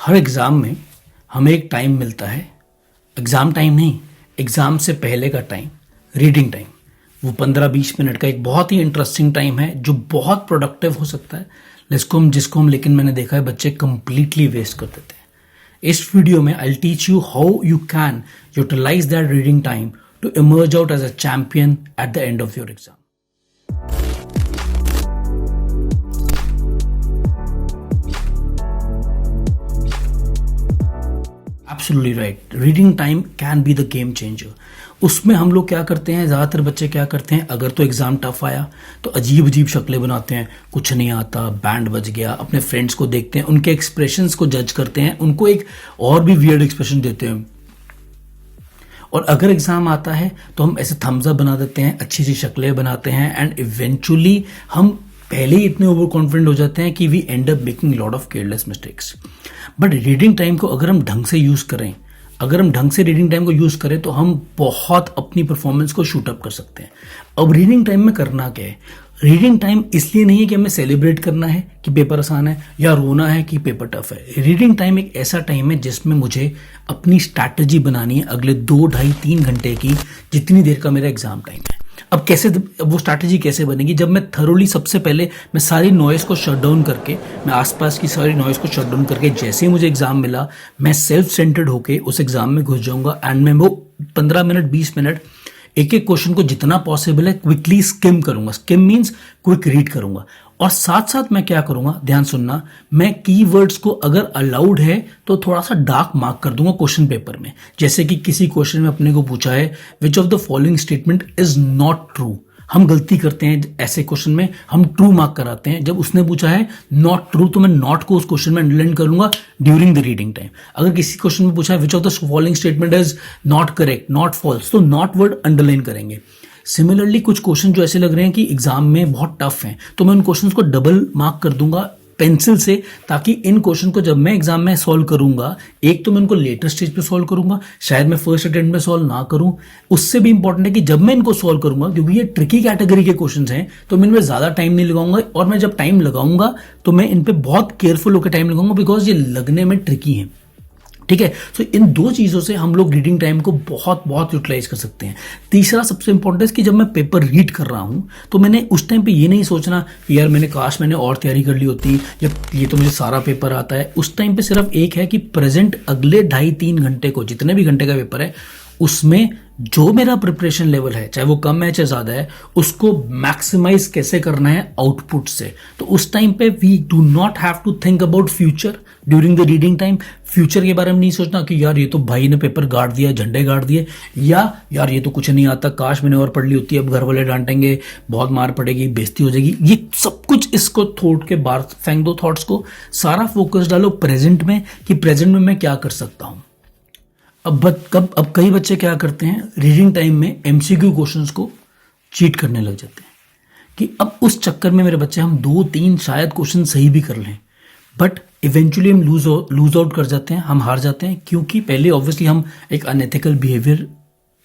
हर exam में हमें एक टाइम मिलता है, एग्ज़ाम टाइम नहीं, एग्ज़ाम से पहले का टाइम, रीडिंग टाइम। वो 15-20 मिनट का एक बहुत ही इंटरेस्टिंग टाइम है जो बहुत प्रोडक्टिव हो सकता है, जिसको हम लेकिन मैंने देखा है बच्चे कंप्लीटली वेस्ट कर देते हैं। इस वीडियो में I will teach you how you can utilise that reading time to emerge out as a champion at the end of your exam. Absolutely right, reading time can be the game changer. उसमें हम लोग क्या करते हैं, ज़्यादातर बच्चे क्या करते हैं, अगर तो एग्ज़ाम टफ आया तो अजीब अजीब शक्लें बनाते हैं, कुछ नहीं आता, बैंड बज गया, अपने फ्रेंड्स को देखते हैं, उनके एक्सप्रेशंस को जज करते हैं, उनको एक और भी वियर्ड एक्सप्रेशन देते हैं। और अगर एग्ज़ाम आता है तो हम ऐसे थम्स अप बना देते हैं, अच्छी अच्छी शक्लें बनाते हैं, एंड इवेंचुअली हम पहले ही इतने ओवर कॉन्फिडेंट हो जाते हैं कि we end up making lot of careless mistakes. But reading time को अगर हम ढंग से यूज़ करें, अगर हम ढंग से रीडिंग टाइम को यूज़ करें तो हम बहुत अपनी परफॉर्मेंस को शूट अप कर सकते हैं। अब रीडिंग टाइम में करना क्या है? रीडिंग टाइम इसलिए नहीं है कि हमें सेलिब्रेट करना है कि पेपर आसान है या रोना है कि पेपर टफ है। रीडिंग टाइम एक ऐसा टाइम है जिसमें मुझे अपनी स्ट्रैटेजी बनानी है अगले 2, ढाई, 3 घंटे की, जितनी देर का मेरा एग्जाम टाइम है। अब वो स्ट्रैटेजी कैसे बनेगी? जब मैं थरोली सबसे पहले मैं सारी नॉइस को शट डाउन करके, मैं आसपास की सारी नॉइस को शट डाउन करके, जैसे ही मुझे एग्जाम मिला मैं सेल्फ सेंटर्ड होके उस एग्जाम में घुस जाऊंगा, एंड मैं वो 15 मिनट 20 मिनट एक एक क्वेश्चन को जितना पॉसिबल है क्विकली स्किम करूंगा। स्किम मीन्स क्विक रीड करूंगा। और साथ साथ मैं क्या करूंगा, ध्यान सुनना, मैं कीवर्ड्स को अगर अलाउड है तो थोड़ा सा डार्क मार्क कर दूंगा क्वेश्चन पेपर में। जैसे कि किसी क्वेश्चन में अपने को पूछा है which of the following statement is not true. हम गलती करते हैं ऐसे क्वेश्चन में, हम ट्रू मार्क कराते हैं। जब उसने पूछा है नॉट ट्रू तो मैं नॉट को उस क्वेश्चन में अंडरलाइन करूंगा ड्यूरिंग द रीडिंग टाइम। अगर किसी क्वेश्चन में पूछा है which of the following statement is not correct, not false, तो नॉट वर्ड अंडरलाइन करेंगे। सिमिलरली कुछ क्वेश्चन जो ऐसे लग रहे हैं कि एग्जाम में बहुत टफ हैं तो मैं उन क्वेश्चंस को डबल मार्क कर दूंगा पेंसिल से, ताकि इन क्वेश्चन को जब मैं एग्जाम में सॉल्व करूंगा, एक तो मैं इनको लेटर स्टेज पे सॉल्व करूंगा, शायद मैं फर्स्ट अटेम्प्ट में सॉल्व ना करूं। उससे भी इंपॉर्टेंट है कि जब मैं इनको सॉल्व करूंगा, क्योंकि ये ट्रिकी कैटेगरी के क्वेश्चंस हैं, तो मैं इनमें ज्यादा टाइम नहीं लगाऊंगा, और मैं जब टाइम लगाऊंगा तो मैं इन पे बहुत केयरफुल होकर टाइम लगाऊंगा, बिकॉज ये लगने में ट्रिकी है। ठीक है, तो इन दो चीज़ों से हम लोग रीडिंग टाइम को बहुत बहुत यूटिलाइज कर सकते हैं। तीसरा सबसे इंपॉर्टेंट है कि जब मैं पेपर रीड कर रहा हूं तो मैंने उस टाइम पे ये नहीं सोचना कि यार मैंने और तैयारी कर ली होती, या ये तो मुझे सारा पेपर आता है। उस टाइम पे सिर्फ एक है कि प्रेजेंट अगले 2.5-3 घंटे को, जितने भी घंटे का पेपर है, उसमें जो मेरा प्रिपरेशन लेवल है, चाहे वो कम है चाहे ज्यादा है, उसको मैक्सिमाइज कैसे करना है आउटपुट से। तो उस टाइम पे we do not have to think about future during the reading time. Future के बारे में नहीं सोचना कि यार ये तो भाई ने पेपर गाड़ दिया, झंडे गाड़ दिए, या यार ये तो कुछ नहीं आता, काश मैंने और पढ़ ली होती, अब घर वाले डांटेंगे, बहुत मार पड़ेगी, बेइज्जती हो जाएगी। ये सब कुछ इसको थॉट के बाहर फेंक दो, थॉट्स को। सारा फोकस डालो प्रेजेंट में कि प्रेजेंट में मैं क्या कर सकता हूं। अब कई बच्चे क्या करते हैं, रीडिंग टाइम में एमसीक्यू क्वेश्चंस को चीट करने लग जाते हैं कि अब उस चक्कर में मेरे बच्चे हम 2-3 शायद क्वेश्चन सही भी कर लें, बट इवेंचुअली हम लूज आउट कर जाते हैं, हम हार जाते हैं। क्योंकि पहले ऑब्वियसली हम एक अनएथिकल बिहेवियर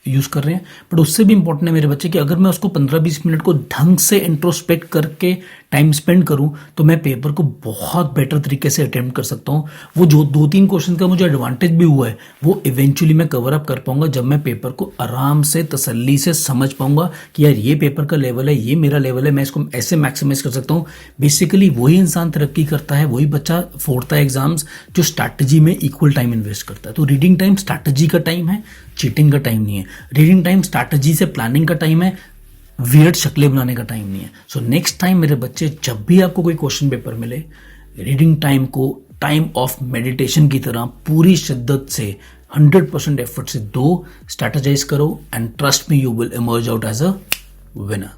यूज कर रहे हैं, बट उससे भी इंपॉर्टेंट है मेरे बच्चे कि अगर मैं उसको 15-20 मिनट को ढंग से इंट्रोस्पेक्ट करके टाइम स्पेंड करूं तो मैं पेपर को बहुत बेटर तरीके से अटेम्प्ट कर सकता हूं। वो जो 2-3 क्वेश्चन का मुझे एडवांटेज भी हुआ है वो इवेंचुअली मैं कवर अप कर पाऊंगा जब मैं पेपर को आराम से तसल्ली से समझ पाऊंगा कि यार ये पेपर का लेवल है, ये मेरा लेवल है, मैं इसको ऐसे मैक्सिमाइज कर सकता हूँ। बेसिकली वही इंसान तरक्की करता है, वही बच्चा फोड़ता है एग्जाम्स जो स्ट्रैटेजी में इक्वल टाइम इन्वेस्ट करता है। तो रीडिंग टाइम स्ट्रैटेजी का टाइम है, चीटिंग का टाइम नहीं है। रीडिंग टाइम स्ट्रैटेजी से प्लानिंग का टाइम है, वियर्ड शक्लें बनाने का टाइम नहीं है। सो नेक्स्ट टाइम मेरे बच्चे, जब भी आपको कोई क्वेश्चन पेपर मिले, रीडिंग टाइम को टाइम ऑफ मेडिटेशन की तरह पूरी शिद्दत से 100% एफर्ट से दो, स्ट्रैटेजाइज करो, and trust me, you will emerge out as a winner.